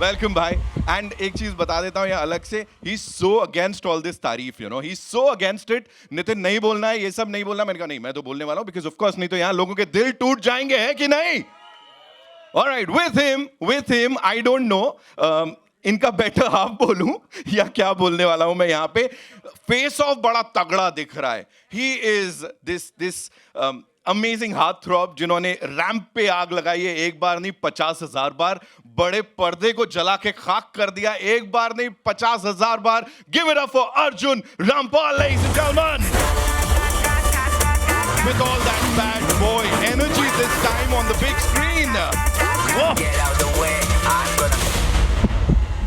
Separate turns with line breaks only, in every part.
Welcome भाई. And एक चीज बता देता हूँ यहाँ अलग से, he is so against all this तारीफ, you know, he is so against it. Nitin नहीं बोलना है, ये सब नहीं बोलना. मैंने कहा नहीं, मैं तो बोलने वाला हूँ, बिकॉज ऑफ कोर्स नहीं तो यहाँ लोगों के दिल टूट जाएंगे, है कि नहीं? Alright, with him I don't know इनका बेटर हाफ बोलूं या क्या बोलने वाला हूं मैं यहाँ पे. फेस ऑफ बड़ा तगड़ा दिख रहा है. He is this amazing heart throb जिन्होंने रैंप पे आग लगाई है, एक बार नहीं 50,000 बार. बड़े पर्दे को जला के खाक कर दिया, एक बार नहीं 50,000 बार. Give it up for Arjun Rampal, ladies and gentlemen. With all that bad boy energy this time on the big screen.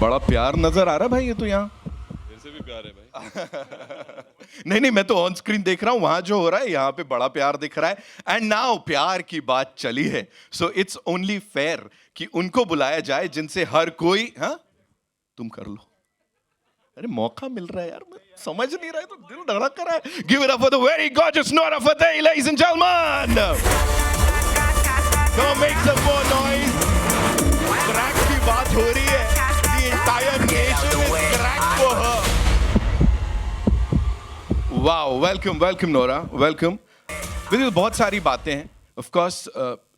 बड़ा प्यार नजर आ रहा है भाई ये तो यहाँ.
मेरे से भी प्यार है भाई.
नहीं, मैं तो ऑन स्क्रीन देख रहा हूं, वहां जो हो रहा है यहाँ पे बड़ा प्यार दिख रहा है. एंड नाउ प्यार की बात चली है, सो इट्स ओनली फेयर कि उनको बुलाया जाए जिनसे हर कोई. हाँ, तुम कर लो. अरे मौका मिल रहा है यार, मैं समझ नहीं रहा है तो दिल धड़क रहा है. Give it up for the very gorgeous Nora Fatehi, ladies and gentlemen. Come make some more noise. Crack की बात हो रही है. The entire nation is cracked for her. Wow, welcome Nora, welcome. Vidyut, बहुत सारी बातें हैं. Of course,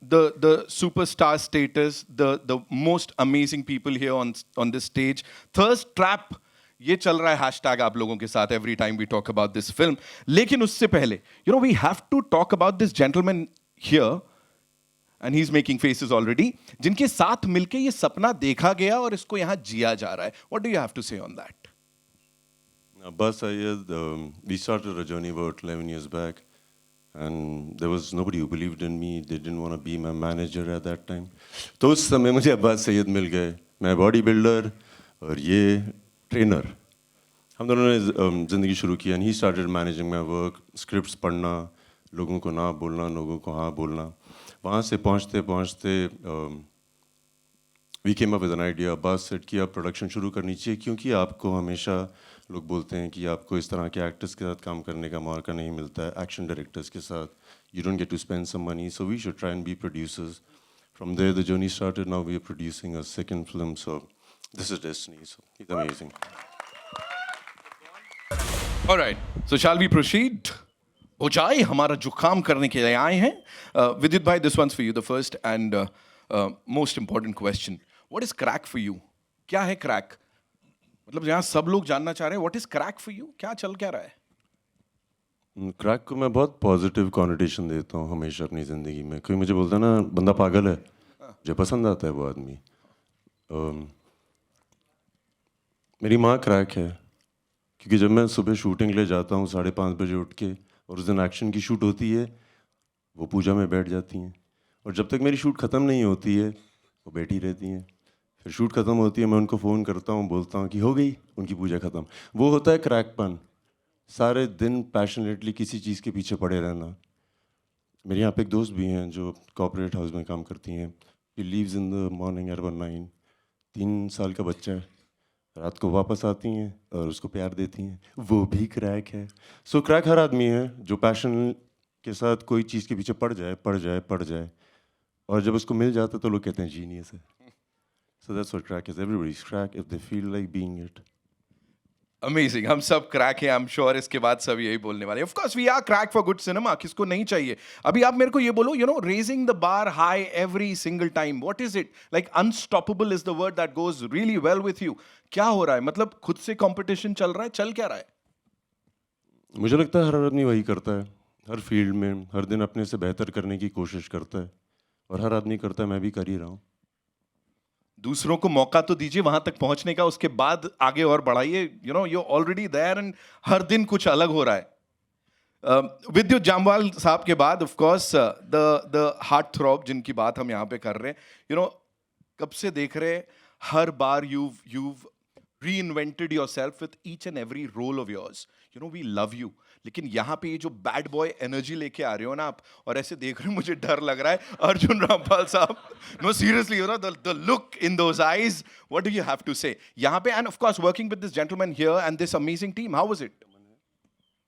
the superstar status, the most amazing people here on this stage. Thirst trap, ये चल रहा है हैशटैग आप लोगों के साथ every time we talk about this film. लेकिन उससे पहले, you know, we have to talk about this gentleman here. And he's making faces already. जिनके साथ मिलके ये सपना देखा गया और इसको यहाँ जिया जा रहा है. What do you have to say on that?
Abbas Syed, we started a journey about 11 years back, and there was nobody who believed in me. They didn't want to be my manager at that time. तो उस समय मुझे अब्बास सैयद मिल गए. मैं body builder और ये trainer. हम दोनों ने ज़िंदगी शुरू की. And he started managing my work, scripts पढ़ना, लोगों को ना बोलना, लोगों को हाँ बोलना. वहाँ से पहुँचते पहुँचते we came up with an idea. Abbas said कि आप प्रोडक्शन शुरू करनी चाहिए, क्योंकि आपको हमेशा लोग बोलते हैं कि आपको इस तरह के एक्टर्स के साथ काम करने का मौका नहीं मिलता है, एक्शन डायरेक्टर्स के साथ. You don't get to spend some money, so we should try and be producers. From there the journey started. Now we are producing a second film, so this is destiny. So it's amazing.
Alright, so shall we proceed? हो जाए, हमारा जो काम करने के लिए आए हैं. Vidyut bhai, this one's for you, the first and most important question. What is crack for you? क्या है crack? मतलब यहाँ सब लोग जानना चाह रहे हैं, what is crack for you? क्या चल क्या रहा है?
क्रैक को मैं बहुत पॉजिटिव कॉनोटेशन देता हूँ हमेशा अपनी ज़िंदगी में. कोई मुझे बोलता है ना बंदा पागल है, मुझे पसंद आता है वो आदमी. मेरी माँ क्रैक है, क्योंकि जब मैं सुबह शूटिंग के लिए जाता हूँ 5:30 बजे उठ के, और उस दिन एक्शन की शूट होती है, वो पूजा में बैठ जाती हैं. और जब तक मेरी शूट ख़त्म नहीं होती है वो बैठी रहती हैं. फिर शूट ख़त्म होती है, मैं उनको फ़ोन करता हूँ, बोलता हूँ कि हो गई उनकी पूजा ख़त्म. वो होता है क्रैकपन. सारे दिन पैशनेटली किसी चीज़ के पीछे पड़े रहना. मेरे यहाँ पे एक दोस्त भी हैं जो कॉर्पोरेट हाउस में काम करती हैं. He leaves in the morning around 9. 3 साल का बच्चा है. रात को वापस आती हैं और उसको प्यार देती हैं. वो भी क्रैक है. सो क्रैक हर आदमी है जो पैशन के साथ कोई चीज़ के पीछे पड़ जाए, और जब उसको मिल जाता है तो लोग कहते हैं जीनियस है. So that's what crack is. Everybody is crack if they feel like being it.
Amazing. हम सब क्रैक हैं, आई एम श्योर इसके बाद सब यही बोलने वाले. Of course we are crack for good cinema. किसको नहीं चाहिए? अभी आप मेरे को ये बोलो, you know, raising the bar high every single time. What is it? Like unstoppable is the word that goes really well with you. क्या हो रहा है? मतलब खुद से कंपटीशन चल रहा है? चल क्या रहा है?
मुझे लगता है हर आदमी वही करता है. हर फील्ड में हर दिन अपने से बेहतर करने की कोशिश करता है, और हर आदमी करता है. मैं भी कर ही रहा हूँ.
दूसरों को मौका तो दीजिए वहां तक पहुंचने का, उसके बाद आगे और बढ़ाइए. You know, you already there and हर दिन कुछ अलग हो रहा है. विद्युत जामवाल साहब के बाद of course the heart throb जिनकी बात हम यहाँ पे कर रहे हैं. यू नो, कब से देख रहे हैं, हर बार you've reinvented yourself with each and every role of yours. You know, we love you. लेकिन यहाँ पे ये जो बैड बॉय एनर्जी लेके आ रहे हो ना आप, और ऐसे देख रहे हो, मुझे डर लग रहा है. अर्जुन रामपाल साहब, no seriously, you know, the look in those eyes, what do you have to say? यहाँ पे, and of course working with this gentleman here and this amazing team, how was it?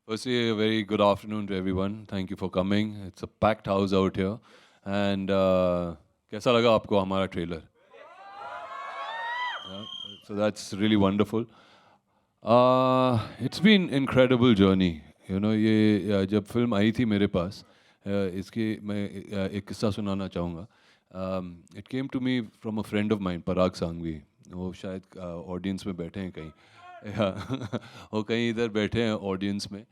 Firstly, a very good afternoon to everyone. Thank you for coming. It's a packed house out here. And कैसा लगा आपको हमारा trailer? So that's really wonderful. It's been incredible journey. You know, ये जब film आई थी मेरे पास, इसके मैं एक किस्सा सुनाना चाहूँगा. It came to me from a friend of mine, Parag Sanghvi. वो शायद ऑडियंस में बैठे हैं कहीं. वो कहीं इधर बैठे हैं ऑडियंस में.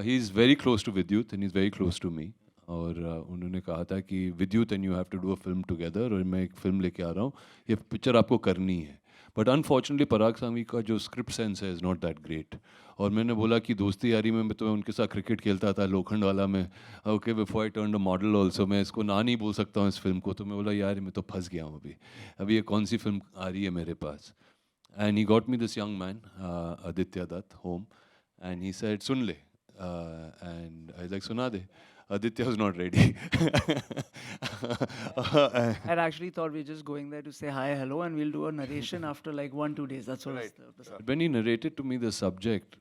He is very close to Vidyut and he's very close to me. और उन्होंने कहा था कि Vidyut and you have to do a film together, और मैं एक फिल्म लेके आ रहा हूँ, ये पिक्चर आपको करनी है. बट अनफॉर्चुनेटली पराग सांघवी का जो स्क्रिप्ट सेंस है इज़ नॉट दैट ग्रेट. और मैंने बोला कि दोस्ती यारी में मैं तो उनके साथ क्रिकेट खेलता था लोखंड वाला में. Okay, before I turn a model also, मैं इसको ना नहीं बोल सकता हूँ इस फिल्म को. तो मैं बोला यार मैं तो फंस गया हूँ अभी ये कौन सी फिल्म आ रही है मेरे पास. And he got me this young man Aditya Dutt home, and he said सुन ले, एंड आई लाइक सुना दे. Aditya was not ready.
I actually thought we were just going there to say hi, hello, and we'll do a narration after like 1-2 days. That's what right.
When he narrated to me the subject,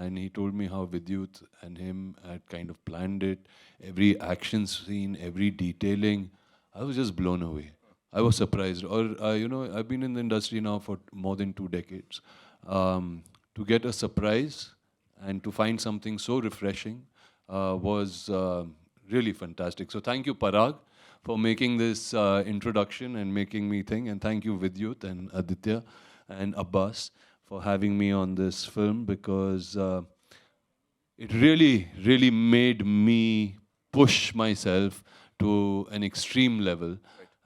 and he told me how Vidyut and him had kind of planned it, every action scene, every detailing, I was just blown away. I was surprised. Or, you know, I've been in the industry now for more than 2 decades. To get a surprise and to find something so refreshing was really fantastic. So thank you, Parag, for making this introduction and making me think. And thank you, Vidyut and Aditya and Abbas, for having me on this film, because it really, really made me push myself to an extreme level.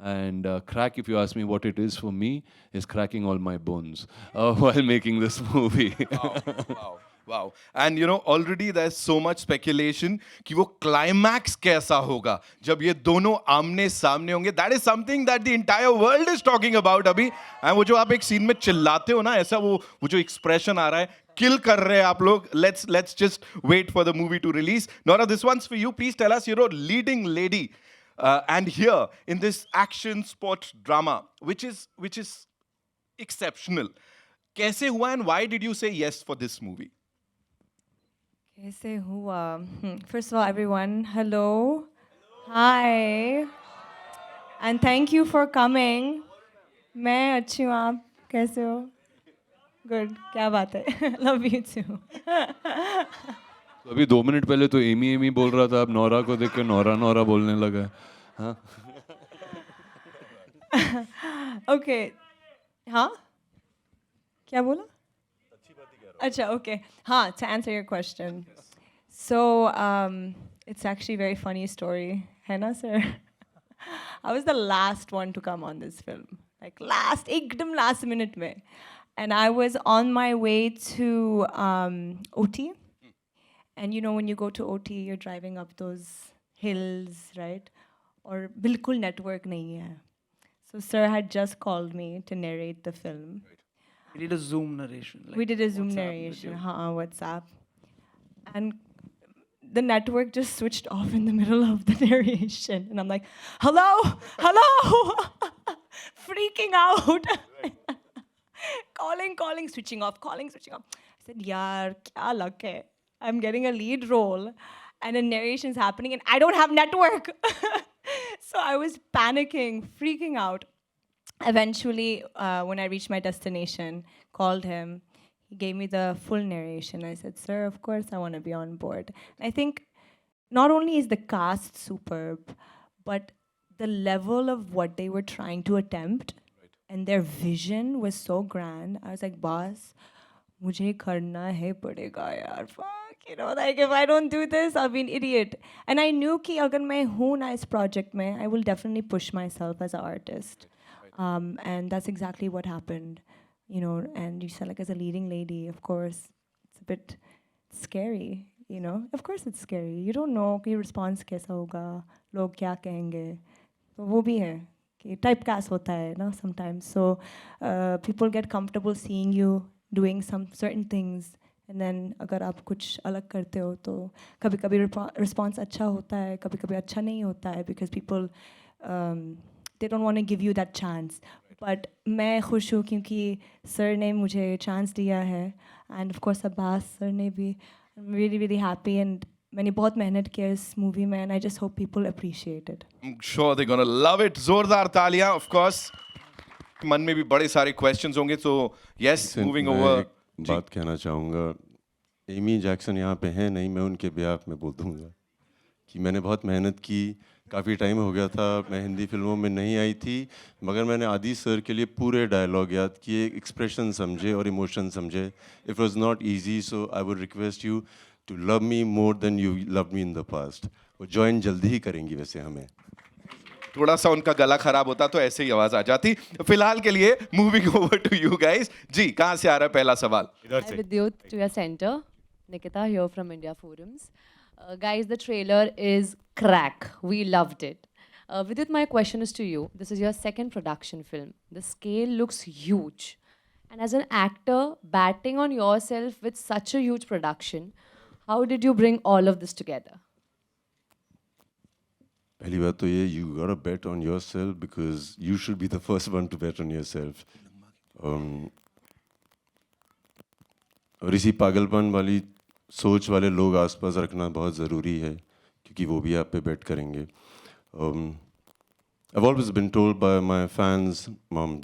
And Crack, if you ask me what it is for me, is cracking all my bones while making this movie.
Wow. Wow. And you know, already there's so much speculation कि वो climax कैसा होगा जब ये दोनों आमने सामने होंगे. That is something that the entire world is talking about अभी. And वो जो आप एक scene में चिल्लाते हो ना, ऐसा वो जो expression आ रहा है, kill कर रहे हैं आप लोग. Let's just wait for the movie to release. Nora, this one's for you. Please tell us, you're a leading lady, and here in this action sports drama, which is exceptional. कैसे हुआ, and why did you say yes for this movie?
कैसे हुआ? First of all, everyone, hello. Hi. And thank you for coming. मैं अच्छी हूँ, आप कैसे हो? Good. क्या बात है? Love you too.
तो अभी 2 मिनट पहले तो एमी बोल रहा था, अब नोरा को देख के नोरा बोलने लगा. हाँ?
Okay. हाँ? क्या बोला? Acha, okay. To answer your question. So, it's actually a very funny story. Hai na, sir? I was the last one to come on this film. Like ekdam last minute mein. And I was on my way to OT. And you know, when you go to OT, you're driving up those hills, right? Or bilkul network nahi hai. So, sir had just called me to narrate the film.
We did a Zoom narration.
We did a Zoom narration, WhatsApp. And the network just switched off in the middle of the narration. And I'm like, hello? Freaking out. calling, switching off. I said, yaar, kya luck hai? I'm getting a lead role and a narration's happening and I don't have network. So I was panicking, freaking out. Eventually, when I reached my destination, called him. He gave me the full narration. I said, sir, of course I want to be on board. I think not only is the cast superb, but the level of what they were trying to attempt and their vision was so grand. I was like, boss, mujhe karna hai padega yaar. Fuck, you know, like if I don't do this, I'll be an idiot. And I knew ki agar main hoon na is project mein, I will definitely push myself as an artist. And that's exactly what happened, you know. And you said, like, as a leading lady, of course, it's a bit scary, you know. Of course it's scary. You don't know कि response कैसा होगा, लोग क्या कहेंगे. तो वो भी है कि typecast होता है ना sometimes. So people get comfortable seeing you doing some certain things. And then अगर आप कुछ अलग करते हो तो कभी-कभी response अच्छा होता है, कभी-कभी अच्छा नहीं होता है because people they don't want to give you that chance. But मैं खुश हूँ क्योंकि sir ने मुझे chance दिया है. And of course Abbas sir ने भी. I'm really, really happy. And मैंने बहुत मेहनत किया इस movie में. And I just hope people appreciate it.
I'm sure they're going to love it. Zordar Talia, of course. मन में भी बड़े सारे क्वेश्चंस होंगे, तो यस, मूविंग
मैं
ओवर।
एक बात कहना चाहूँगा, एमी जैक्सन यहाँ पे हैं नहीं, मैं उनके बेहाफ में बोल दूँगा कि मैंने बहुत मेहनत की, काफ़ी टाइम हो गया था, मैं हिंदी फिल्मों में नहीं आई थी, मगर मैंने आदि सर के लिए पूरे डायलॉग याद किए, एक्सप्रेशन समझे और इमोशन समझे. It was not easy, so I would request you to love me more than you love me in the past. वो ज्वाइन जल्दी ही करेंगी वैसे हमें.
थोड़ा सा उनका गला खराब होता तो ऐसे ही आवाज आ जाती. फिलहाल के लिए moving over to you guys. जी, कहाँ से आ रहा है पहला सवाल?
Hi Vidyut, to your center. Nikita here from India Forums. Guys, the trailer is crack. We loved it. Vidyut, my question is to you. This is your second production film. The scale looks huge. And as an actor, batting on yourself with such a huge production, how did you bring all of this together?
पहली बात तो ये, you gotta bet on yourself because you should be the first one to bet on yourself. और इसी पागलपन वाली सोच वाले लोग आसपास रखना बहुत ज़रूरी है, क्योंकि वो भी आप पे बेट करेंगे. I've always been told by my fans,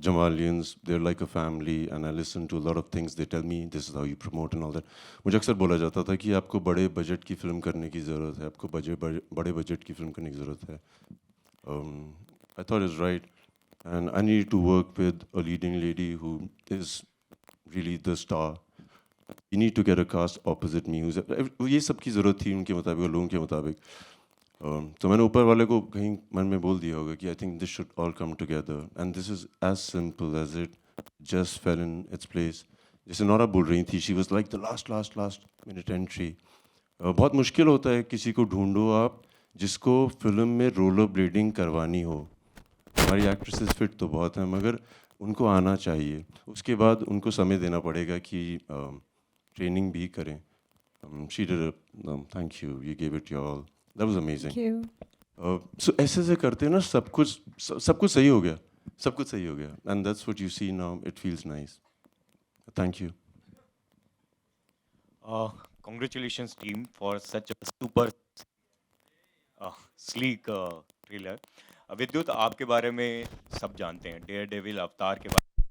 Jammwalians, they're like a family, and I listen to a lot of things they tell me, this is how you promote and all that. मुझे अक्सर बोला जाता था कि आपको बड़े budget की film करने की ज़रूरत है, आपको बड़े बजट की फिल्म करने की ज़रूरत है. I thought it's right, and I needed to work with a leading lady who is really the star. You need to get a cast opposite me. ये सब की ज़रूरत थी उनके मुताबिक और लोगों के मुताबिक. तो मैंने ऊपर वाले को कहीं मन में बोल दिया होगा कि I think this should all come together, and this is as simple as it just fell in its place. जैसे नोरा बोल रही थी, she was like the last minute entry. बहुत मुश्किल होता है किसी को ढूंढो आप जिसको फिल्म में रोलर ब्लेडिंग करवानी हो. हमारी एक्ट्रेसेस फिट तो बहुत हैं, मगर उनको आना चाहिए. उसके बाद उनको समय देना पड़ेगा कि ट्रेनिंग भी करें. She did, thank you, you give it your all. That was amazing.
Thank you.
So ऐसे करते ना सब कुछ सही हो गया, and that's what you see now. It feels nice. Thank you.
Congratulations team for such a super sleek trailer. विद्युत, आपके बारे में सब जानते हैं. डेयर डेविल अवतार के बाद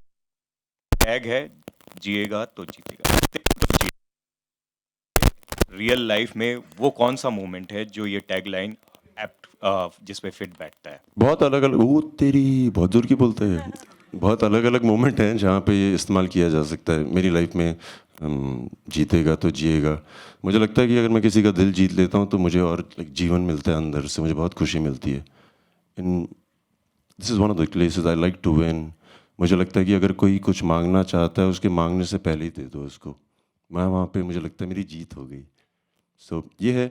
टैग है जिएगा तो जीतेगा. रियल लाइफ में वो कौन सा मोमेंट है जो ये टैगलाइन जिस पे फिट बैठता है?
बहुत अलग अलग, वो तेरी बहुत दूर की बोलते हैं. बहुत अलग अलग मोमेंट हैं जहाँ पे ये इस्तेमाल किया जा सकता है मेरी लाइफ में. जीतेगा तो जिएगा. मुझे लगता है कि अगर मैं किसी का दिल जीत लेता हूँ तो मुझे और जीवन मिलता है अंदर से, मुझे बहुत खुशी मिलती है. This is one of the places I like to win. मुझे लगता है कि अगर कोई कुछ मांगना चाहता है, उसके मांगने से पहले ही दे दो उसको. मैं वहाँ पे, मुझे लगता है मेरी जीत हो गई. सो ये है.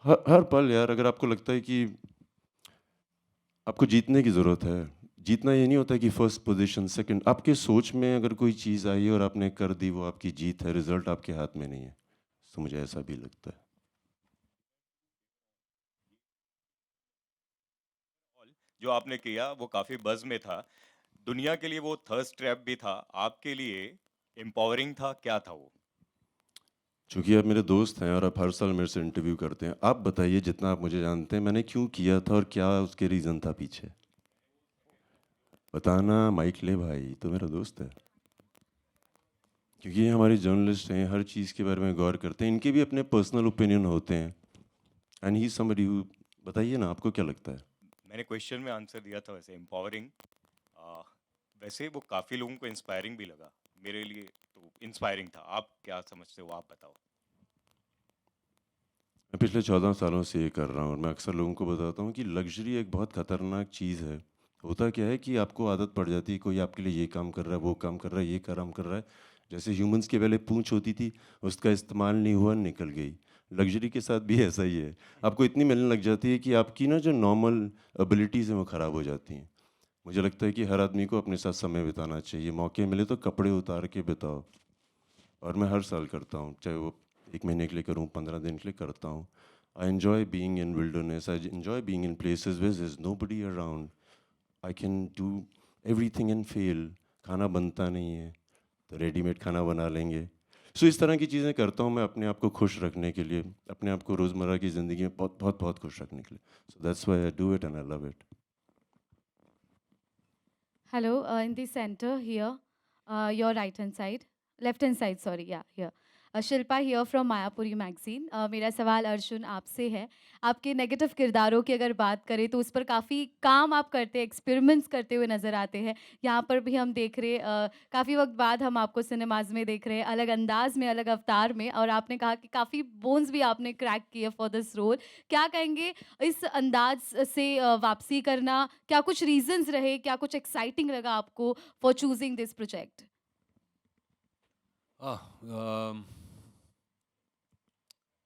हर पल यार, अगर आपको लगता है कि आपको जीतने की ज़रूरत है, जीतना ये नहीं होता है कि फर्स्ट पोजीशन, सेकंड. आपके सोच में अगर कोई चीज़ आई और आपने कर दी, वो आपकी जीत है. रिजल्ट आपके हाथ में नहीं है. तो मुझे ऐसा भी लगता है.
जो आपने किया वो काफी बज़ में था. दुनिया के लिए वो थर्स्ट ट्रैप भी था, आपके लिए एम्पावरिंग था. क्या था वो?
चूँकि आप मेरे दोस्त हैं और आप हर साल मेरे से इंटरव्यू करते हैं, आप बताइए, जितना आप मुझे जानते हैं, मैंने क्यों किया था और क्या उसके रीज़न था पीछे. बताना. माइक ले भाई, तो मेरा दोस्त है. क्योंकि ये हमारे जर्नलिस्ट हैं, हर चीज़ के बारे में गौर करते हैं. इनके भी अपने पर्सनल ओपिनियन होते हैं. एंड ही समबडी हु, बताइए ना, आपको क्या लगता है?
मैंने क्वेश्चन में आंसर दिया था वैसे, एम्पावरिंग. वैसे वो काफ़ी लोगों को इंस्पायरिंग भी लगा. मेरे लिए तो इंस्पायरिंग था. आप क्या समझते हो, आप बताओ.
मैं पिछले 14 सालों से ये कर रहा हूँ और मैं अक्सर लोगों को बताता हूँ कि लग्जरी एक बहुत ख़तरनाक चीज़ है. होता क्या है कि आपको आदत पड़ जाती है, कोई आपके लिए ये काम कर रहा है, वो काम कर रहा है, ये काम कर रहा है. जैसे ह्यूमंस के पहले पूंछ होती थी, उसका इस्तेमाल नहीं हुआ, निकल गई. लग्जरी के साथ भी ऐसा ही है. आपको इतनी मिलने लग जाती है कि आपकी ना जो नॉर्मल एबिलिटीज़ हैं वो ख़राब हो जाती हैं. मुझे लगता है कि हर आदमी को अपने साथ समय बिताना चाहिए. मौके मिले तो कपड़े उतार के बिताओ. और मैं हर साल करता हूँ, चाहे वो 1 महीने के लिए करूँ, 15 दिन के लिए करता हूँ. I enjoy being in wilderness. I enjoy being in places where there is nobody around. I can do everything and fail. खाना बनता नहीं है तो रेडीमेड खाना बना लेंगे. सो इस तरह की चीज़ें करता हूँ मैं अपने आप को खुश रखने के लिए, अपने आप को रोज़मर्रा की ज़िंदगी में बहुत बहुत बहुत खुश रखने के लिए. So that's why I do it and I love it.
Hello, in the center here, your right hand side, left hand side, sorry, yeah, here. Shilpa here from Mayapuri magazine. मेरा सवाल अर्जुन आपसे है. आपके नेगेटिव किरदारों की अगर बात करें तो उस पर काफ़ी काम आप करते हैं, एक्सपेरिमेंट्स करते हुए नज़र आते हैं. यहाँ पर भी हम देख रहे काफ़ी वक्त बाद हम आपको सिनेमाज में देख रहे हैं, अलग अंदाज में, अलग अवतार में, और आपने कहा कि काफ़ी बोन्स भी आपने क्रैक किए फॉर दिस रोल. क्या कहेंगे इस अंदाज से वापसी करना, क्या कुछ रीजंस रहे, क्या कुछ एक्साइटिंग लगा आपको for choosing this project?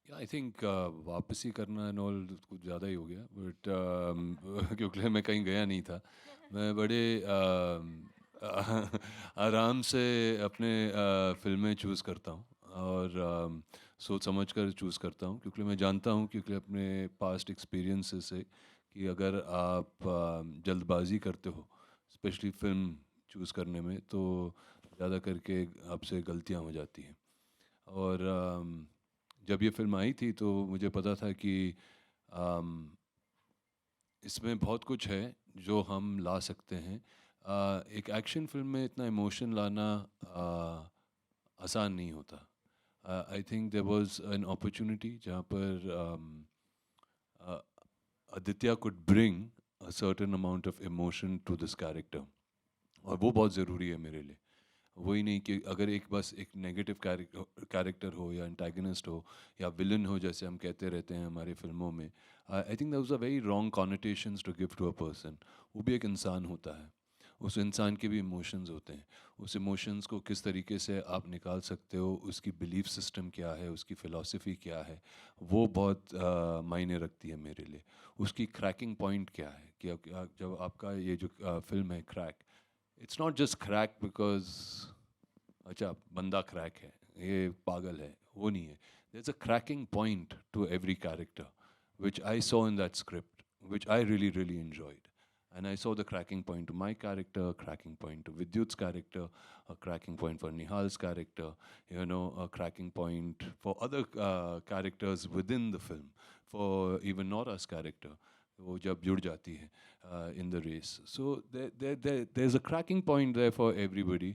I think वापसी करना एंड ऑल कुछ ज़्यादा ही हो गया, बट क्योंकि मैं कहीं गया नहीं था. मैं बड़े आराम से अपने फिल्में चूज़ करता हूँ, और सोच समझ कर चूज़ करता हूँ, क्योंकि मैं जानता हूँ, क्योंकि अपने पास्ट एक्सपीरियंसेस से, कि अगर आप जल्दबाजी करते हो स्पेशली फिल्म चूज़ करने में, तो ज़्यादा करके आपसे गलतियाँ हो जाती हैं. और जब ये फिल्म आई थी तो मुझे पता था कि इसमें बहुत कुछ है जो हम ला सकते हैं. एक एक्शन फिल्म में इतना इमोशन लाना आसान नहीं होता. I think there was an opportunity जहाँ पर Aditya could bring a certain amount of emotion to this character, और वो बहुत ज़रूरी है मेरे लिए. वही नहीं कि अगर एक बस एक नेगेटिव कैरेक्टर हो, या एंटागनिस्ट हो, या विलन हो, जैसे हम कहते रहते हैं हमारी फिल्मों में. I think that was a very wrong connotations to give to a person. वो भी एक इंसान होता है, उस इंसान के भी इमोशंस होते हैं. उस इमोशंस को किस तरीके से आप निकाल सकते हो, उसकी बिलीफ सिस्टम क्या है, उसकी फ़िलॉसफी क्या है, वो बहुत मायने रखती है मेरे लिए. उसकी क्रैकिंग पॉइंट क्या है, कि जब आपका ये जो फिल्म है crack, it's not just crack because अच्छा बंदा क्रैक है, ये पागल है, वो नहीं है. There is a cracking point to every character which I saw in that script, which I really really enjoyed. And I saw the cracking point to my character, a cracking point to Vidyut's character, a cracking point for Nihal's character, you know, a cracking point for other characters within the film, for even Nora's character, वो जब जुड़ जाती है in the race. So there's a cracking point there for everybody.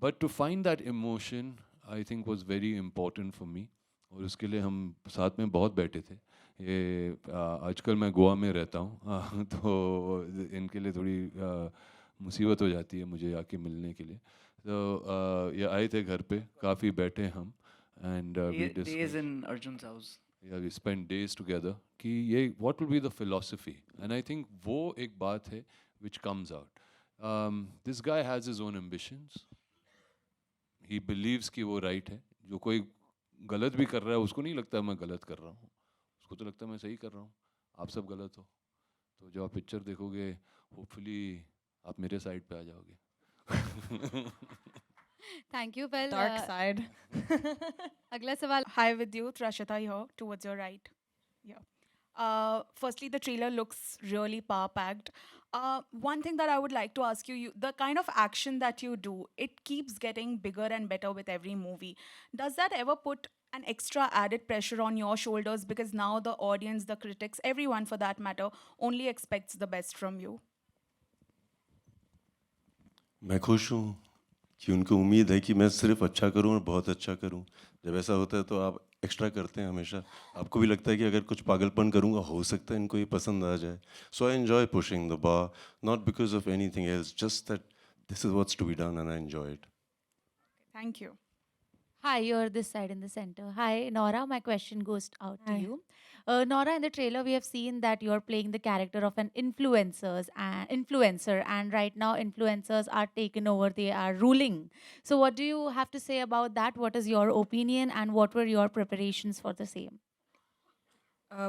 But to find that emotion, I think was very important for me. और उसके लिए हम साथ में बहुत बैठे थे. ये आजकल मैं गोवा में रहता हूँ, तो इनके लिए थोड़ी मुसीबत हो जाती है मुझे आके मिलने के लिए. तो ये आए थे घर पे, काफ़ी बैठे हम, and
Days in Arjun's house.
We spend days together कि ये what will be the philosophy. And I think वो एक बात है which comes out. This guy has his own ambitions. He believes कि वो राइट है. जो कोई गलत भी कर रहा है उसको नहीं लगता मैं गलत कर रहा हूँ, उसको तो लगता है मैं सही कर रहा हूँ. आप सब गलत हो, तो जब आप पिक्चर देखोगे होपफुली आप मेरे साइड पे आ जाओगे.
Thank you. Well,
Dark side.
अगला सवाल.
Hi Vidyut, Rashita here, towards your right. Yeah. Firstly, the trailer looks really power-packed. One thing that I would like to ask you, the kind of action that you do, it keeps getting bigger and better with every movie. Does that ever put an extra added pressure on your shoulders, because now the audience, the critics, everyone for that matter, only expects the best from you?
मैं खुश हूँ कि उनको उम्मीद है कि मैं सिर्फ अच्छा करूँ और बहुत अच्छा करूँ. जब ऐसा होता है तो आप एक्स्ट्रा करते हैं हमेशा. आपको भी लगता है कि अगर कुछ पागलपन करूँगा हो सकता है इनको ये पसंद आ जाए. So I enjoy pushing the bar, not because of anything else, just that this is what's to be done and I enjoy it.
Thank you.
Hi, you're this side in the center. Hi, Nora. My question goes out to
Hi.
you. Nora, in the trailer, we have seen that you're playing the character of an influencer, and right now, influencers are taken over. They are ruling. So, what do you have to say about that? What is your opinion, and what were your preparations for the same?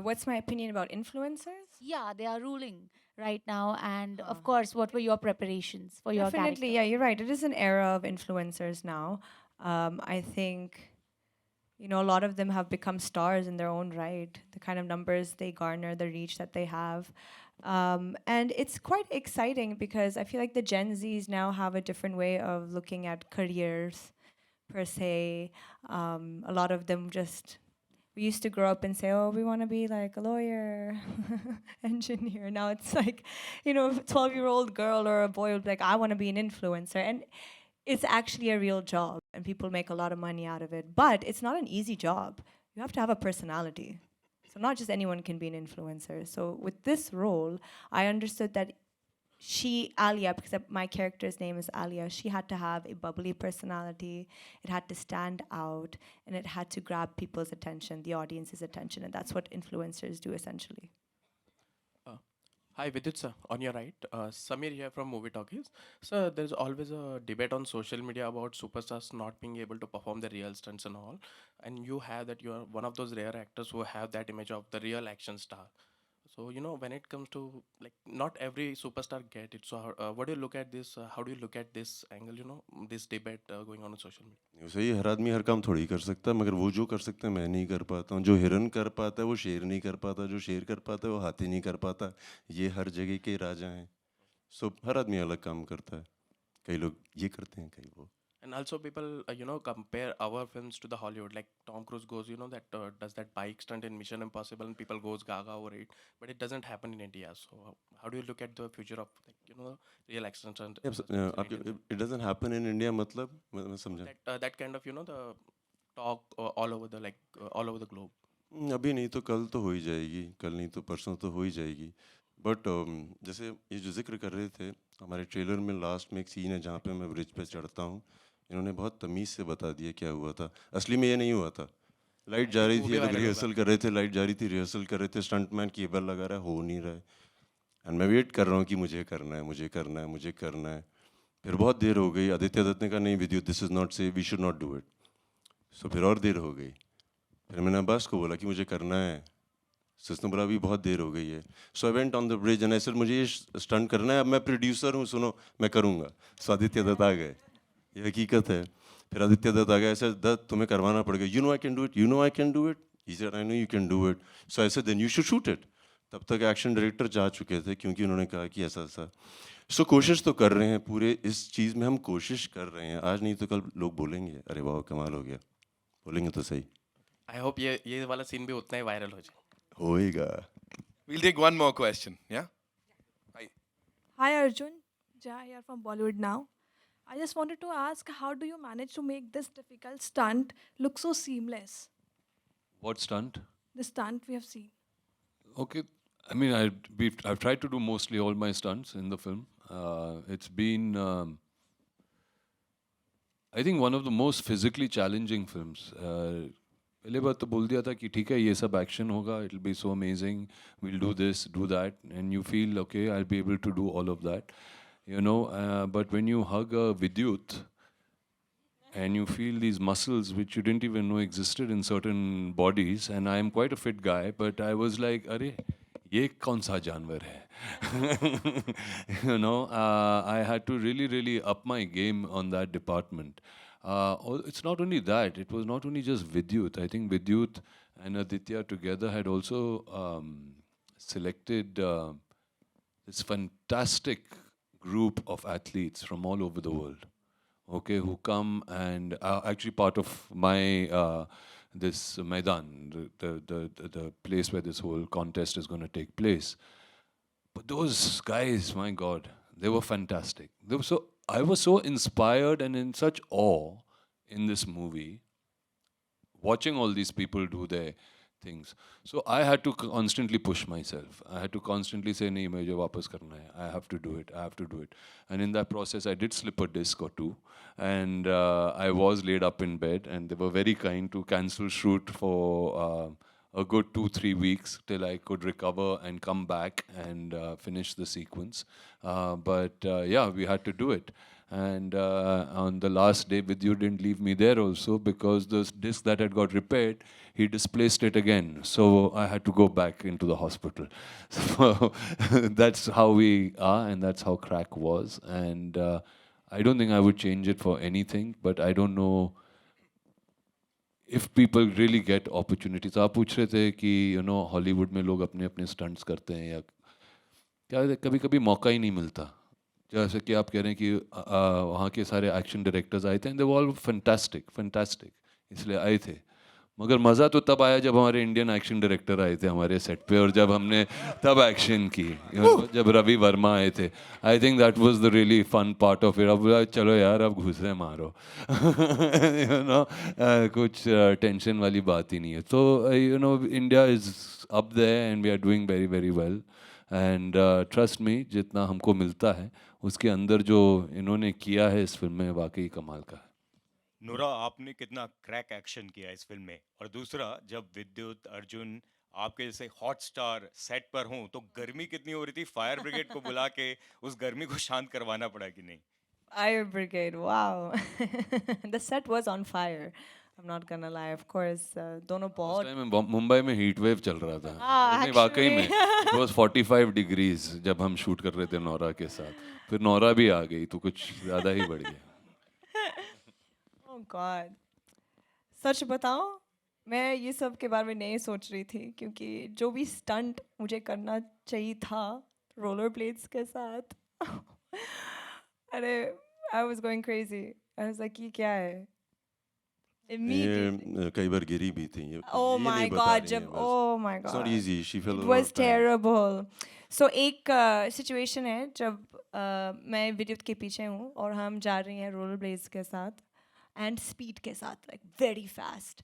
What's my opinion about influencers?
Yeah, they are ruling right now, and of course, what were your preparations for your
Definitely,
character?
yeah, you're right. It is an era of influencers now. I think, you know, a lot of them have become stars in their own right. The kind of numbers they garner, the reach that they have. And it's quite exciting because I feel like the Gen Zs now have a different way of looking at careers, per se. A lot of them just we used to grow up and say, oh, we want to be like a lawyer, engineer. Now it's like, you know, a 12-year-old girl or a boy will be like, I want to be an influencer. And it's actually a real job, and people make a lot of money out of it. But it's not an easy job. You have to have a personality. So not just anyone can be an influencer. So with this role, I understood that Alia, because my character's name is Alia, she had to have a bubbly personality. It had to stand out, and it had to grab people's attention, the audience's attention, and that's what influencers do essentially.
Hi, Vidyut sir, on your right. Samir here from Movie Talkies. Sir, there's always a debate on social media about superstars not being able to perform the real stunts and all. And you have that, you're one of those rare actors who have that image of the real action star. So, you know, when it comes to, like, not every superstar get it. So, what do you look at this? How do you look at this angle, you know, this debate going on social media?
सही है, हर आदमी हर काम थोड़ी कर सकता है, मगर वो जो कर सकते हैं मैं नहीं कर पाता हूँ. जो हिरन कर पाता है वो शेर नहीं कर पाता, जो शेर कर पाता है वो हाथी नहीं कर पाता. ये हर जगह के राजा हैं. सो हर आदमी अलग काम करता है. कई लोग ये करते हैं, कई वो.
And also people, you know, compare our films to the Hollywood. Like Tom Cruise goes, you know, that does that bike stunt in Mission Impossible, and people goes gaga over it. But it doesn't happen in India. So how do you look at the future of, like, you know, real action stunt?
It doesn't happen in India. मतलब मैं समझा.
That kind of, you know, the talk all over the, like, all over the globe.
अभी नहीं तो कल तो हो ही जाएगी, कल नहीं तो परसों तो हो ही जाएगी. बट जैसे ये जो जिक्र कर रहे थे, हमारे ट्रेलर में लास्ट में एक सीन है जहाँ पे मैं ब्रिज पे चढ़ता हूँ. इन्होंने बहुत तमीज़ से बता दिया क्या हुआ था. असली में ये नहीं हुआ था. लाइट जा रही थी, ये लोग रिहर्सल कर रहे थे, लाइट जा रही थी, रिहर्सल कर रहे थे, स्टंटमैन केबल लगा रहा है, हो नहीं रहा है. एंड मैं वेट कर रहा हूँ कि मुझे करना है, मुझे करना है, मुझे करना है. फिर बहुत देर हो गई. आदित्य दत्त ने कहा नहीं Vidyut, this is not safe, we should not do it. So फिर और देर हो गई. फिर मैंने अब्बास को बोला कि मुझे करना है. सो उसने बोला अभी बहुत देर हो गई है. So I went on the bridge and I said मुझे ये स्टंट करना है, अब मैं प्रोड्यूसर हूँ, सुनो मैं करूँगा. सो आदित्य दत्त आ गए. ये हकीकत है. फिर आदित्य दत्त आ गया. ऐसे दत्त तुम्हें करवाना पड़ेगा. You know I can do it, you know I can do it. He said I know you can do it. So I said then you should shoot it. तब तक एक्शन डायरेक्टर जा चुके थे क्योंकि उन्होंने कहा कि ऐसा ऐसा. सो कोशिश तो कर रहे हैं, पूरे इस चीज़ में हम कोशिश कर रहे हैं. आज नहीं तो कल लोग बोलेंगे अरे वाह कमाल हो गया. बोलेंगे तो सही.
आई होप ये वाला सीन भी उतना ही वायरल हो जाए.
होएगा.
We'll take one more question. Yeah?
Hi Arjun, Jai here from Bollywood Now. I just wanted to ask, how do you manage to make this difficult stunt look so seamless?
What stunt?
The stunt we have seen.
Okay, I mean, I've tried to do mostly all my stunts in the film. It's been, I think, one of the most physically challenging films. पहले बार तो बोल दिया था कि ठीक है ये सब एक्शन होगा, it'll be so amazing, we'll do this, do that, and you feel okay, I'll be able to do all of that, you know. But when you hug a Vidyut and you feel these muscles which you didn't even know existed in certain bodies, and I am quite a fit guy, but I was like, अरे ये कौन सा जानवर है? You know, I had to really up my game on that department. It's not only that, it was not only just Vidyut. I think Vidyut and Aditya together had also selected this fantastic group of athletes from all over the world, okay, who come and are actually part of my this Maidan, the place where this whole contest is going to take place. But those guys, my God, they were fantastic. I was so inspired and in such awe in this movie, watching all these people do their things. So I had to constantly push myself. I had to constantly say, nahi, mujhe wapas karna hai. I have to do it. I have to do it. And in that process, I did slip a disc or two. And I was laid up in bed. And they were very kind to cancel shoot for a good 2-3 weeks till I could recover and come back and finish the sequence. But yeah, we had to do it. And on the last day, Vidyut didn't leave me there also because the disc that had got repaired, he displaced it again. So I had to go back into the hospital. So that's how we are, and that's how Crack was. And I don't think I would change it for anything, but I don't know if people really get opportunities. आप पूछ रहे थे कि you know Hollywood में लोग अपने अपने stunts करते हैं या क्या कभी कभी मौका ही नहीं मिलता. जैसे कि आप कह रहे हैं कि वहाँ के सारे एक्शन डायरेक्टर्स आए थे, and they were all fantastic, इसलिए आए थे. मगर मज़ा तो तब आया जब हमारे इंडियन एक्शन डायरेक्टर आए थे हमारे सेट पे और जब हमने तब एक्शन की, जब रवि वर्मा आए थे. I think that was the really fun part of it. अब बोला, चलो यार अब घुसे मारो. कुछ टेंशन वाली बात ही नहीं है. तो India is up there and we are doing very very well. And trust me, जितना हमको मिलता है उसके अंदर जो इन्होंने किया है इस फिल्म में वाकई कमाल का है.
नोरा, आपने कितना क्रैक एक्शन किया इस फिल्म में, और दूसरा जब विद्युत, अर्जुन आपके जैसे हॉट स्टार सेट पर हों तो गर्मी कितनी हो रही थी, फायर ब्रिगेड को बुला के उस गर्मी को शांत करवाना पड़ा कि नहीं?
Fire brigade, wow. The set was on fire. I'm not gonna lie, of course. दोनों
उस
बहुत
टाइम मुंबई में हीट वेव चल रहा था.
हाँ,
नहीं, वाकई में
actually.
इट वाज 45 डिग्रीज जब हम शूट कर रहे थे नोरा के साथ. फिर नोरा भी आ गई तो कुछ ज़्यादा ही बढ़ गया.
Oh God. सच बताऊं, मैं ये सब के बारे में नहीं सोच रही थी क्योंकि जो भी स्टंट मुझे करना चाहिए था रोलर ब्लेड्स के साथ अरे I was going crazy. I was like ये क्या है. Immediately.
ये कई बार गिरी भी थी ये
Oh
ये
my
नहीं बता
God,
रही
जब
हैं बस.
oh my
It's not
God.
easy. She fell
It
a lot
was
of times.
terrible. So एक सिचुएशन है जब मैं विद्युत के पीछे हूँ और हम जा रही हैं रोलर ब्लेड्स के साथ एंड स्पीड के साथ, लाइक वेरी फास्ट.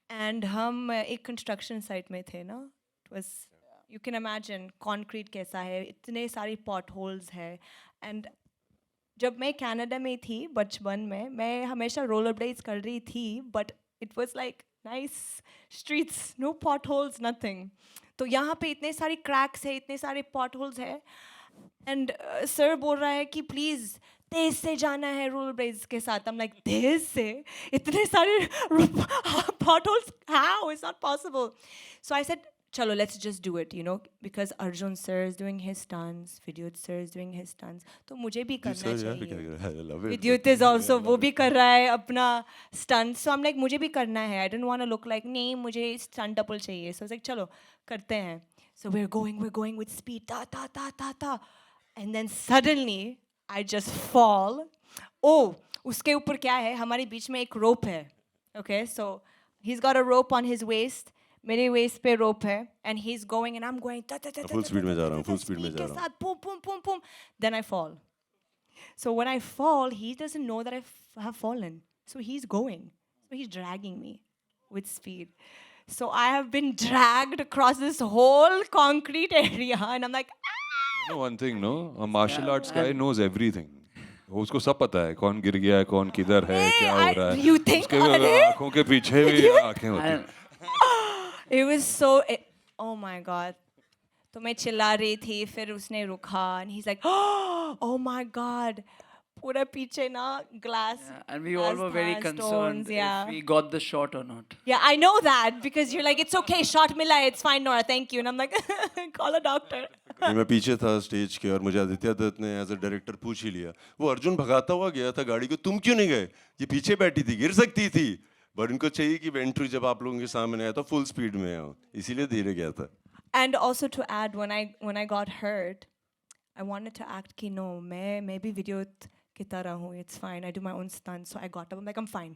एंड हम एक कंस्ट्रक्शन साइट में थे ना. It was, you can imagine concrete कैसा है, इतने सारी पॉट होल्स है. एंड जब मैं कनाडा में थी बचपन में, मैं हमेशा रोलर ब्लेड्स कर रही थी, but it was like nice streets, no potholes, nothing. तो यहाँ पे इतने सारे क्रैक्स है, इतने सारे पॉट होल्स है. एंड सर बोल रहा है कि प्लीज़ तेज से जाना है रोलर ब्लेड्स के साथ. I'm like, तेज से? इतने सारे pot holes, how? It's not possible. So I said, chalo, let's just do it, because Arjun sir is doing his stunts, Vidyut sir is doing his stunts. तो मुझे भी करना
Sir, यार, क्या
चाहिए.
कर रहा है? I love it.
Vidyut is also, वो भी कर रहा है अपना stunt. So I'm like, मुझे भी करना है. I didn't want to look like, नहीं मुझे stunt double चाहिए. So I was like, चलो करते हैं. So we're going with speed, ta ta ta ta ta. And then suddenly I just fall. Oh, उसके ऊपर क्या है, हमारे बीच में एक rope है. Okay, so he's got a rope on his waist. मेरे waist पे rope है, and he's going and I'm going ta ta ta ta.
Full speed में जा रहा हूँ, full speed में जा रहा हूँ.
Boom, boom, boom, boom. Then I fall. So when I fall, he doesn't know that I have fallen. So he's going. So he's dragging me with speed. So I have been dragged across this whole concrete area, and I'm like,
You know one thing, no? A martial arts guy knows everything. उसको सब पता है कौन गिर गया है, कौन किधर है, क्या हो रहा है.
you think?
उसके
अरे?
आँखों के पीछे भी आँखें होती हैं.
it was so, oh my God. तो मैं चिल्ला रही थी, फिर उसने रुका, and he's like, oh my God. पूरा पीछे ना glass.
Yeah, and we all were very concerned
stones, yeah.
if we got the shot or not.
Yeah, I know that because you're like, it's okay, shot mila hai, it's fine, Nora, thank you. And I'm like, call a doctor.
मैं पीछे था stage के और मुझे आदित्य दत्त ने as a director पूछ ही लिया. वो अर्जुन भगाता हुआ गया था गाड़ी को, तुम क्यों नहीं गए? ये पीछे बैठी थी, गिर सकती थी. बट इनको चाहिए कि वेंट्री जब आप लोगों के सामने आया तो फुल स्पीड में आओ, इसीलिए धीरे गया था.
And also to add, when I got hurt, I wanted to act कि no, मैं भी Vidyut की तरह हूँ, it's fine, I do my own stunts. So I got up, I'm like, I'm fine.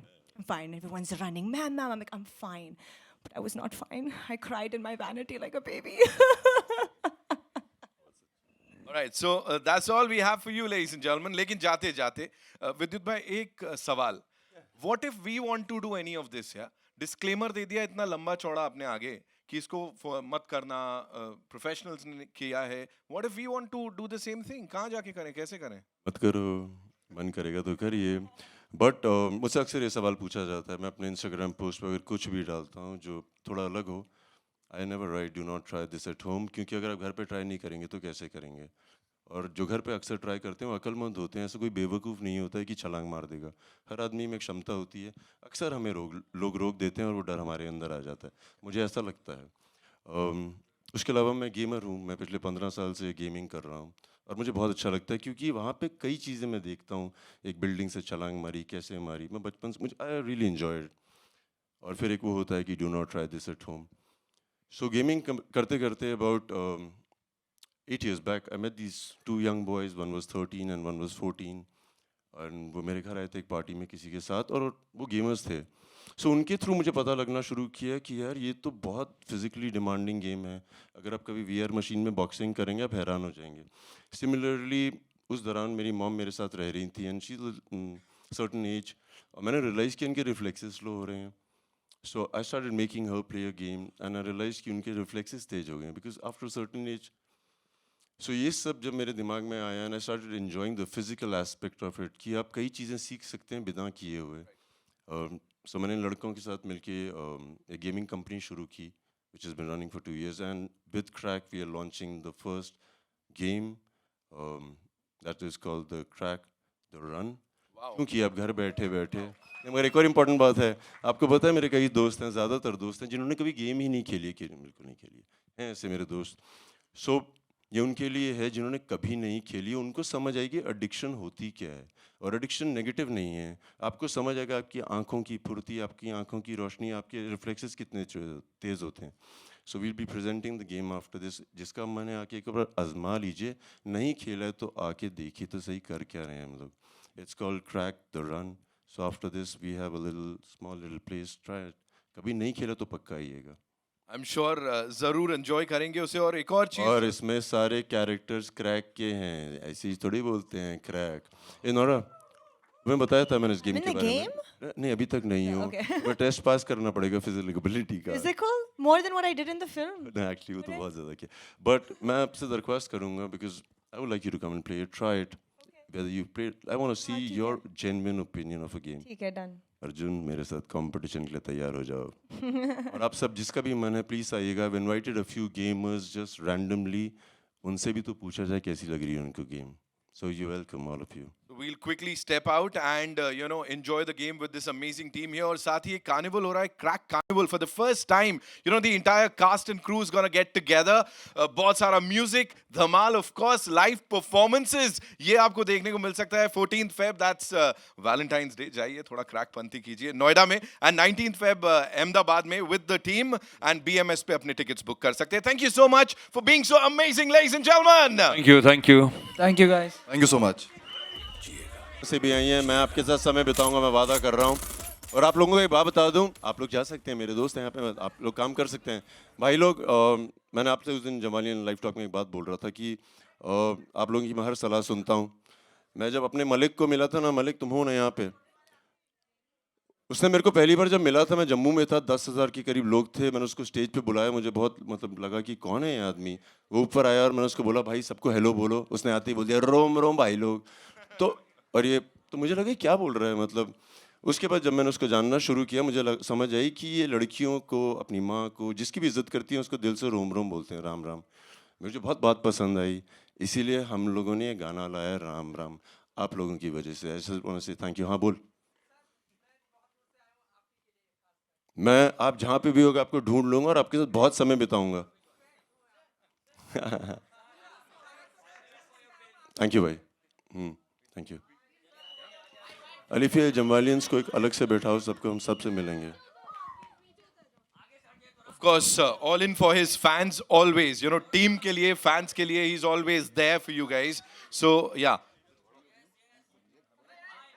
Everyone's running, ma'am. I'm like, I'm fine. But I was not fine. I cried in my vanity like a baby.
All right, so that's all we have for you, ladies and gentlemen. लेकिन जाते जाते विद्युत भाई एक सवाल. What if we want to do any of this? या disclaimer दे दिया इतना लंबा चौड़ा अपने आगे कि इसको मत करना, प्रोफेशनल्स ने किया है. What if we want to do the same thing? कहाँ जाके करें, कैसे करें?
मत करो, मन करेगा तो करिए. बट मुझसे अक्सर ये सवाल पूछा जाता है. मैं अपने इंस्टाग्राम पोस्ट पर अगर कुछ भी डालता हूँ जो थोड़ा अलग हो, I never write do not try this at home, क्योंकि अगर आप घर पे ट्राई नहीं करेंगे तो कैसे करेंगे. और जो घर पे अक्सर ट्राई करते हैं वो अक्लमंद होते हैं. ऐसा कोई बेवकूफ़ नहीं होता है कि छलांग मार देगा. हर आदमी में एक क्षमता होती है. अक्सर हमें लोग रोक देते हैं और वो डर हमारे अंदर आ जाता है. मुझे ऐसा लगता है. उसके अलावा मैं गेमर हूँ. मैं पिछले 15 साल से गेमिंग कर रहा हूँ और मुझे बहुत अच्छा लगता है क्योंकि वहाँ पे कई चीज़ें मैं देखता हूँ. एक बिल्डिंग से छलांग मारी, कैसे मारी, मैं बचपन से, मुझे आई रियली एन्जॉयड. और फिर एक वो होता है कि do not try this at home. So gaming करते करते about 8 years back, I met these 2 young boys. One was 13 and one was 14. और वो मेरे घर आए थे एक पार्टी में किसी के साथ और वो गेमर्स थे. सो उनके थ्रू मुझे पता लगना शुरू किया कि यार ये तो बहुत फिजिकली डिमांडिंग गेम है. अगर आप कभी वीआर मशीन में बॉक्सिंग करेंगे आप हैरान हो जाएंगे. सिमिलरली उस दौरान मेरी मॉम मेरे साथ रह रही थी एंड शी सर्टन एज, और मैंने रियलाइज़ किया इनके रिफ्लेक्सेस स्लो हो रहे हैं. So I started making her play a game and I realise कि उनके रिफ्लेक्सेस तेज हो गए हैं because after certain age. So ये सब जब मेरे दिमाग में आया and I started enjoying the physical aspect of it कि आप कई चीज़ें सीख सकते हैं बिना किए हुए. सो मैंने लड़कों के साथ मिलके एक गेमिंग कंपनी शुरू की which has been running for 2 years, and with Crack we are launching the first game that is called the Crack the Run. क्योंकि आप घर बैठे बैठे, मगर एक और इम्पोर्टेंट बात है, आपको पता है मेरे कई दोस्त हैं, ज़्यादातर दोस्त हैं जिन्होंने कभी गेम ही नहीं खेली है, बिल्कुल नहीं खेली है ऐसे मेरे दोस्त. सो ये उनके लिए है जिन्होंने कभी नहीं खेली, उनको समझ आएगी एडिक्शन होती क्या है. और एडिक्शन नेगेटिव नहीं है, आपको समझ आएगा आपकी आंखों की फुर्ती, आपकी आंखों की रोशनी, आपके रिफ्लेक्सेस कितने तेज़ होते हैं. So we'll be presenting the game after this, जिसका मैंने आके एक बार आजमा लीजिए, नहीं खेला है तो आके देखिए तो सही कर क्या रहे हैं हम लोग. It's called crack the run. So after this we have a little small little place, try it. कभी नहीं खेला तो पक्का आइएगा.
आई एम श्योर जरूर एंजॉय करेंगे उसे. और एक और चीज,
और इसमें सारे कैरेक्टर्स क्रैक के हैं, ऐसे ही थोड़ी बोलते हैं क्रैक. ए नोरा, तुम्हें बताया था मैंने इस गेम के बारे में? नहीं अभी तक नहीं हूँ. मैं टेस्ट पास करना पड़ेगा फिजिकलिटी का.
Physical? More than what I did in the film?
नहीं एक्चुअली वो तो बहुत ज़्यादा किया, बट मैं आपसे दरख्वास्त करूँगा because I would like you to come and play it, try it. Whether you play, I want to see your genuine opinion of a game.
ठीक है, done.
अर्जुन मेरे साथ कंपटीशन के लिए तैयार हो जाओ. और आप सब जिसका भी मन है प्लीज आइएगा. I've invited a few gamers just randomly. उनसे भी तो पूछा जाए कैसी लग रही है उनको game. So you're welcome all of you.
we'll quickly step out and enjoy the game with this amazing team here. और साथ ही एक carnival हो रहा है, Crack Carnival for the first time. The entire cast and crew is gonna get together. बहुत सारा music, Dhamaal, of course, live performances. ये आपको देखने को मिल सकता है 14th Feb. That's Valentine's Day. जाइए थोड़ा crack पंती कीजिए नोएडा में. And 19th Feb अहमदाबाद में with the team. And BMS पे अपने tickets book कर सकते हैं. Thank you so much for being so amazing, ladies and gentlemen.
Thank you, thank you.
Thank you, guys.
Thank you so much.
से भी आई हैं, मैं आपके साथ समय बिताऊंगा, मैं वादा कर रहा हूँ. और आप लोगों को एक बात बता दूं, आप लोग जा सकते हैं, मेरे दोस्त हैं यहाँ पे, आप लोग काम कर सकते हैं. भाई लोग, मैंने आपसे उस दिन जमालियन लाइव टॉक में एक बात बोल रहा था कि आप लोगों की मैं हर सलाह सुनता हूँ. मैं जब अपने मलिक को मिला था ना, मलिक तुम हो ना यहाँ पे, उसने मेरे को पहली बार जब मिला था, मैं जम्मू में था, 10,000 के करीब लोग थे. मैंने उसको स्टेज पे बुलाया, मुझे बहुत लगा कि कौन है ये आदमी. वो ऊपर आया और मैंने उसको बोला भाई सबको हेलो बोलो. उसने आते ही बोल दिया रोम रोम भाई लोग. और ये तो मुझे लगा क्या बोल रहा है. उसके बाद जब मैंने उसको जानना शुरू किया, मुझे समझ आई कि ये लड़कियों को, अपनी माँ को, जिसकी भी इज्जत करती हैं उसको दिल से रोम रोम बोलते हैं, राम राम. मुझे बहुत बात पसंद आई, इसीलिए हम लोगों ने ये गाना लाया राम राम, आप लोगों की वजह से. ऐसे से थैंक यू. हाँ बोल. मैं आप जहाँ पे भी होगा आपको ढूंढ लूँगा और आपके साथ बहुत समय बिताऊँगा. थैंक यू भाई. Thank you. अलिफिया जमवालियंस को एक अलग से बैठाओ, सबको हम सबसे मिलेंगे.
Of course, all in for his fans always. Team के लिए, fans के लिए, he's always there for you guys. So yeah.